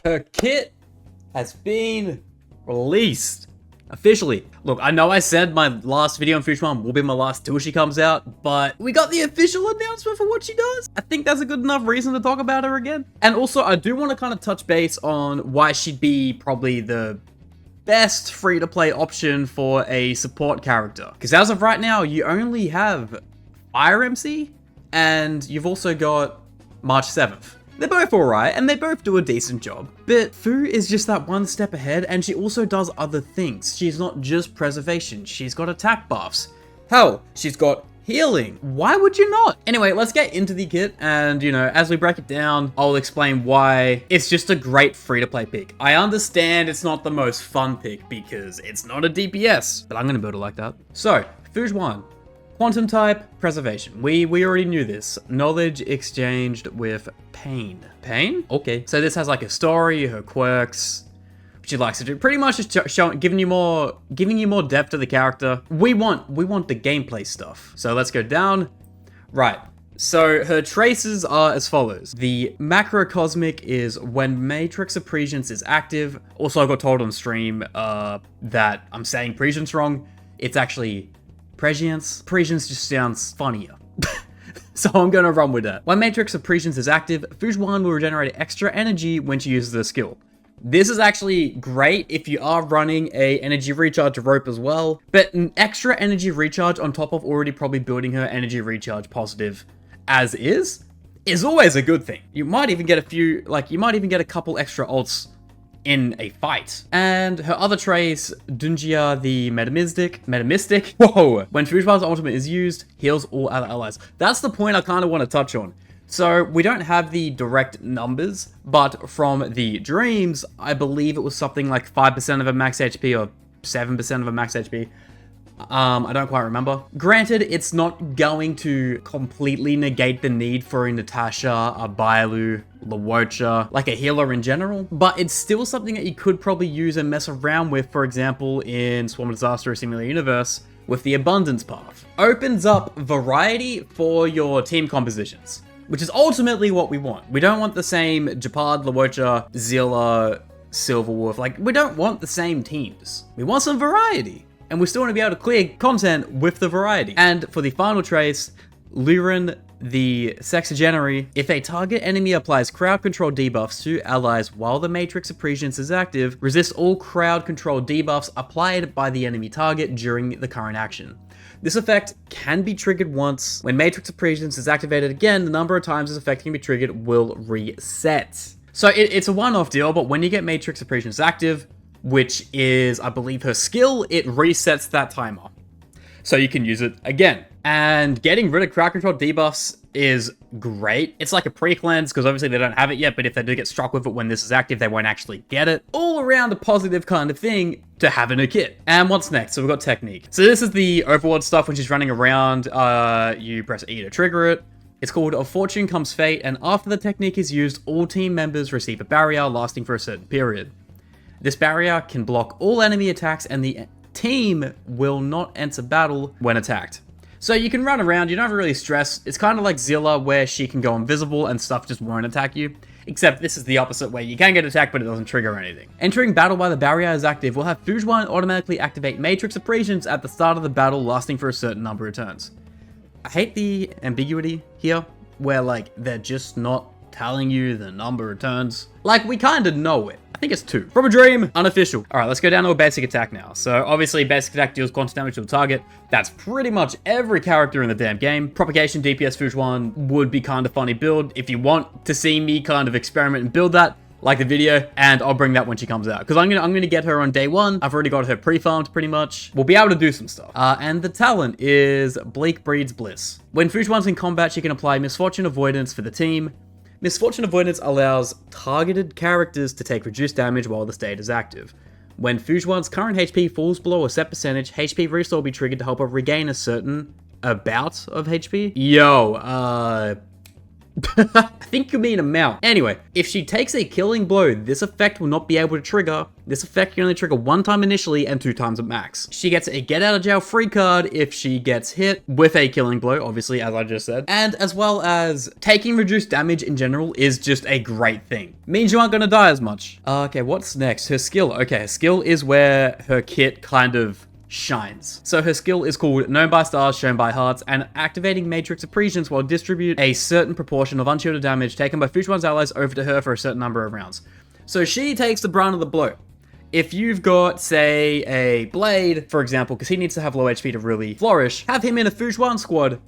Her kit has been released officially. Look, I know I said my last video on Xuan will be my last till she comes out, but we got the official announcement for what she does. I think that's a good enough reason to talk about her again. And also, I do want to kind of touch base on why she'd be probably the best free-to-play option for a support character. Because as of right now, you only have Fire MC, and you've also got March 7th. They're both alright, and they both do a decent job. But Fu is just that one step ahead, and she also does other things. She's not just preservation, she's got attack buffs. Hell, she's got healing. Why would you not? Anyway, let's get into the kit, and as we break it down, I'll explain why it's just a great free-to-play pick. I understand it's not the most fun pick because it's not a DPS, but I'm gonna build it like that. So, Xuan. Quantum type, preservation. We already knew this. Knowledge exchanged with pain. Pain? Okay. So this has like a story, her quirks, what she likes to do. Pretty much just showing, giving you more depth to the character. We want the gameplay stuff. So let's go down. Right. So her traces are as follows. The macrocosmic is when Matrix of Prescience is active. Also, I got told on stream that I'm saying prescience wrong. It's actually prescience. Prescience just sounds funnier. So I'm gonna run with that. When Matrix of Prescience is active, Xuan will regenerate extra energy when she uses the skill. This is actually great if you are running a energy recharge rope as well, but an extra energy recharge on top of already probably building her energy recharge positive as is always a good thing. You might even get a couple extra ults in a fight. And her other trace, Dunjia the Metamystic. Whoa! When Xuan's ultimate is used, heals all other allies. That's the point I kind of want to touch on. So we don't have the direct numbers, but from the dreams, I believe it was something like 5% of a max HP or 7% of a max HP. I don't quite remember. Granted, it's not going to completely negate the need for a Natasha, a Bailu, Luocha, like a healer in general, but it's still something that you could probably use and mess around with, for example, in Swarm Disaster or Simulator Universe, with the Abundance Path. Opens up variety for your team compositions, which is ultimately what we want. We don't want the same Japad, Luocha, Zilla, Silverwolf, like, we don't want the same teams. We want some variety. And we still want to be able to clear content with the variety. And for the final trace, Luren the Sexagenary. If a target enemy applies crowd control debuffs to allies while the Matrix of Prescience is active, resist all crowd control debuffs applied by the enemy target during the current action. This effect can be triggered once. When Matrix of Prescience is activated again, the number of times this effect can be triggered will reset. So it's a one-off deal, but when you get Matrix of Prescience active, which is, I believe, her skill, it resets that timer. So you can use it again. And getting rid of crowd control debuffs is great. It's like a pre-cleanse, because obviously they don't have it yet, but if they do get struck with it when this is active, they won't actually get it. All around a positive kind of thing to have in a kit. And what's next? So we've got technique. So this is the Overlord stuff when she's running around. You press E to trigger it. It's called Of Fortune Comes Fate, and after the technique is used, all team members receive a barrier lasting for a certain period. This barrier can block all enemy attacks and the team will not enter battle when attacked. So you can run around, you don't really stress. It's kind of like Zilla where she can go invisible and stuff just won't attack you. Except this is the opposite where you can get attacked but it doesn't trigger anything. Entering battle while the barrier is active will have Xuan automatically activate Matrix of Prescience at the start of the battle lasting for a certain number of turns. I hate the ambiguity here where like they're just not telling you the number of turns. Like we kind of know it. I think it's 2. From a dream, unofficial. All right, let's go down to a basic attack now. So obviously basic attack deals quantum damage to the target. That's pretty much every character in the damn game. Propagation DPS Xuan would be kind of funny build. If you want to see me kind of experiment and build that, like the video, and I'll bring that when she comes out. Because I'm gonna get her on day 1. I've already got her pre-farmed pretty much. We'll be able to do some stuff. And the talent is Bleak Breeds Bliss. When Xuan's in combat, she can apply Misfortune Avoidance for the team. Misfortune Avoidance allows targeted characters to take reduced damage while the state is active. When Xuan's current HP falls below a set percentage, HP Restore will be triggered to help her regain a certain amount of HP. Yo, I think you mean amount. Anyway, if she takes a killing blow, this effect will not be able to trigger. This effect can only trigger 1 time initially and 2 times at max. She gets a get out of jail free card if she gets hit with a killing blow, obviously, as I just said. And as well as taking reduced damage in general is just a great thing. Means you aren't gonna die as much. Okay, what's next? Her skill. Okay, her skill is where her kit kind of shines. So her skill is called Known by Stars, Shown by Hearts, and activating Matrix Accretions will distribute a certain proportion of unshielded damage taken by Fujuan's allies over to her for a certain number of rounds. So she takes the brunt of the blow. If you've got, say, a Blade, for example, because he needs to have low HP to really flourish, have him in a Fujuan squad.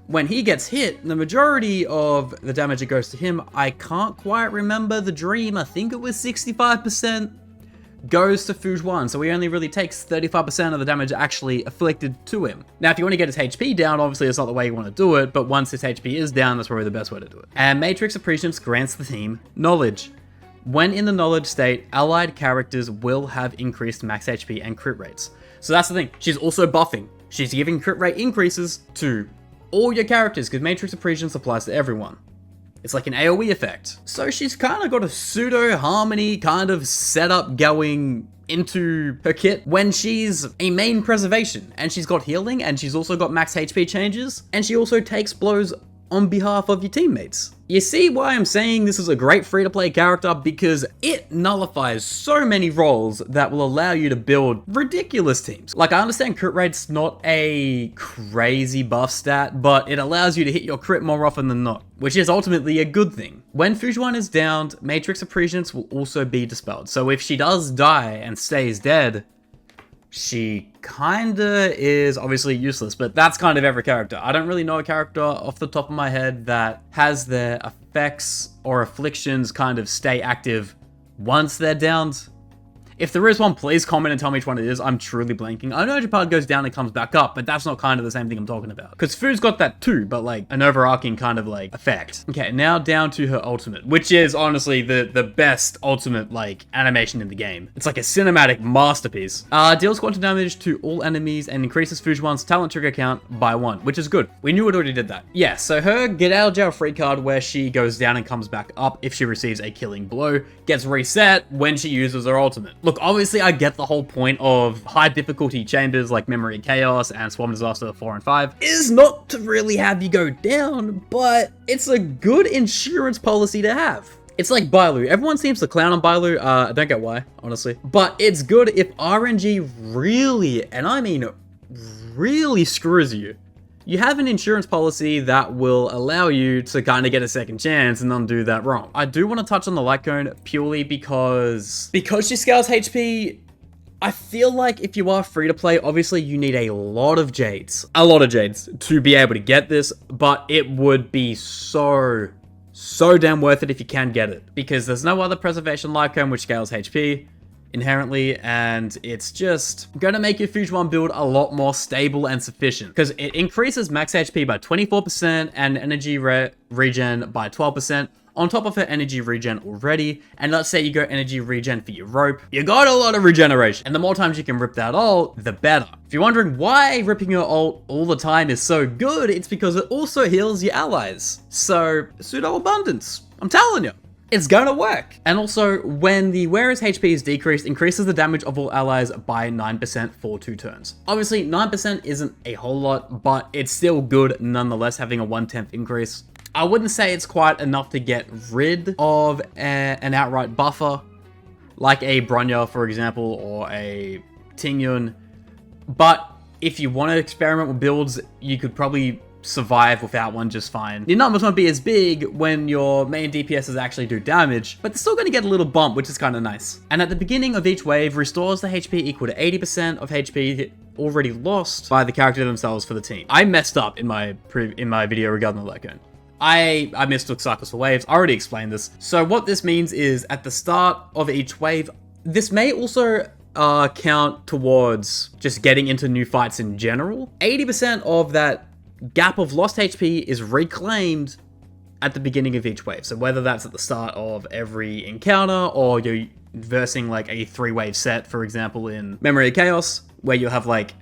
When he gets hit, the majority of the damage that goes to him, I can't quite remember the dream, I think it was 65%. Goes to Fujuan, so he only really takes 35% of the damage actually afflicted to him. Now, if you want to get his HP down, obviously it's not the way you want to do it, but once his HP is down, that's probably the best way to do it. And Matrix Accretions grants the team Knowledge. When in the Knowledge state, allied characters will have increased max HP and crit rates. So that's the thing, she's also buffing. She's giving crit rate increases to all your characters, because Matrix Accretions applies to everyone. It's like an AoE effect. So she's kind of got a pseudo harmony kind of setup going into her kit when she's a main preservation, and she's got healing, and she's also got max HP changes, and she also takes blows on behalf of your teammates. You see why I'm saying this is a great free-to-play character? Because it nullifies so many roles that will allow you to build ridiculous teams. Like, I understand crit rate's not a crazy buff stat, but it allows you to hit your crit more often than not, which is ultimately a good thing. When Fujuan is downed, Matrix Accretions will also be dispelled. So if she does die and stays dead, she kinda is obviously useless, but that's kind of every character. I don't really know a character off the top of my head that has their effects or afflictions kind of stay active once they're downed. If there is one, please comment and tell me which one it is. I'm truly blanking. I know Japan goes down and comes back up, but that's not kind of the same thing I'm talking about. Because Fu's got that too, but like an overarching kind of like effect. Okay, now down to her ultimate, which is honestly the best ultimate like animation in the game. It's like a cinematic masterpiece. Deals quantum damage to all enemies and increases Fujuan's talent trigger count by 1, which is good. We knew it already did that. Yeah, so her get out of jail free card where she goes down and comes back up if she receives a killing blow gets reset when she uses her ultimate. Look, obviously I get the whole point of high difficulty chambers like Memory of Chaos and Swarm Disaster 4 and 5 is not to really have you go down, but it's a good insurance policy to have. It's like Bailu. Everyone seems to clown on Bailu. I don't get why, honestly. But it's good if RNG really, and I mean really screws you. You have an insurance policy that will allow you to kind of get a second chance and undo that wrong. I do want to touch on the light cone purely because she scales HP. I feel like if you are free to play, obviously you need a lot of jades to be able to get this, but it would be so damn worth it if you can get it, because there's no other preservation light cone which scales HP inherently, and it's just going to make your Fujuan build a lot more stable and sufficient, because it increases max HP by 24% and energy regen by 12% on top of her energy regen already. And let's say you go energy regen for your rope, you got a lot of regeneration, and the more times you can rip that ult, the better. If you're wondering why ripping your ult all the time is so good, it's because it also heals your allies. So pseudo abundance, I'm telling you. It's gonna work. And also, when the wearer's HP is decreased, increases the damage of all allies by 9% for 2 turns. Obviously, 9% isn't a whole lot, but it's still good nonetheless, having a 1/10 increase. I wouldn't say it's quite enough to get rid of an outright buffer, like a Bronya, for example, or a Tingyun. But if you want to experiment with builds, you could probably survive without one just fine. Your numbers won't be as big when your main DPSs actually do damage, but they're still going to get a little bump, which is kind of nice. And at the beginning of each wave, restores the HP equal to 80% of HP already lost by the character themselves for the team. I messed up in my video regarding the light cone. I mistook cycles for waves. I already explained this. So what this means is at the start of each wave, this may also count towards just getting into new fights in general. 80% of that gap of lost HP is reclaimed at the beginning of each wave. So whether that's at the start of every encounter, or you're versing like a 3-wave set, for example, in Memory of Chaos, where you have like,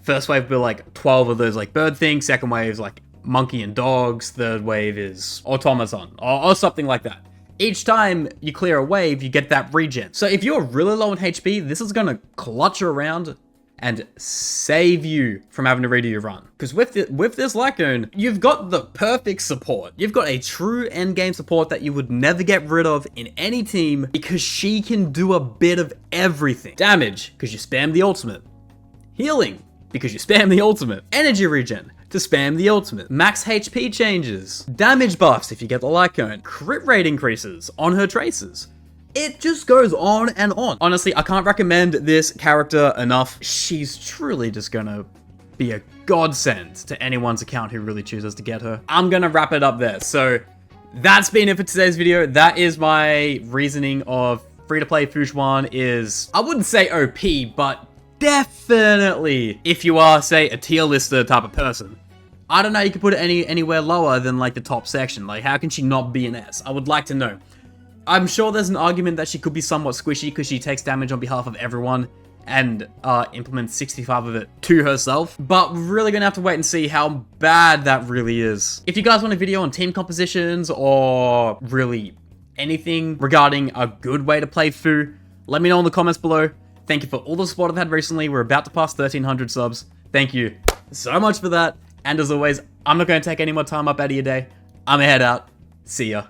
first wave will be like 12 of those like bird things, second wave is like monkey and dogs, third wave is automaton, or something like that. Each time you clear a wave, you get that regen. So if you're really low on HP, this is gonna clutch you around and save you from having to redo your run. Because with this Lycone, you've got the perfect support. You've got a true endgame support that you would never get rid of in any team because she can do a bit of everything. Damage, because you spam the ultimate. Healing, because you spam the ultimate. Energy regen, to spam the ultimate. Max HP changes. Damage buffs if you get the Lycone. Crit rate increases on her traces. It just goes on and on. Honestly, I can't recommend this character enough. She's truly just gonna be a godsend to anyone's account who really chooses to get her. I'm gonna wrap it up there. So that's been it for today's video. That is my reasoning of free-to-play Xuan is, I wouldn't say OP, but definitely if you are, say, a tier lister type of person. I don't know, you could put it anywhere lower than like the top section. Like, how can she not be an S? I would like to know. I'm sure there's an argument that she could be somewhat squishy because she takes damage on behalf of everyone and implements 65 of it to herself. But we're really gonna have to wait and see how bad that really is. If you guys want a video on team compositions or really anything regarding a good way to play Fu, let me know in the comments below. Thank you for all the support I've had recently. We're about to pass 1,300 subs. Thank you so much for that. And as always, I'm not going to take any more time up out of your day. I'm gonna head out. See ya.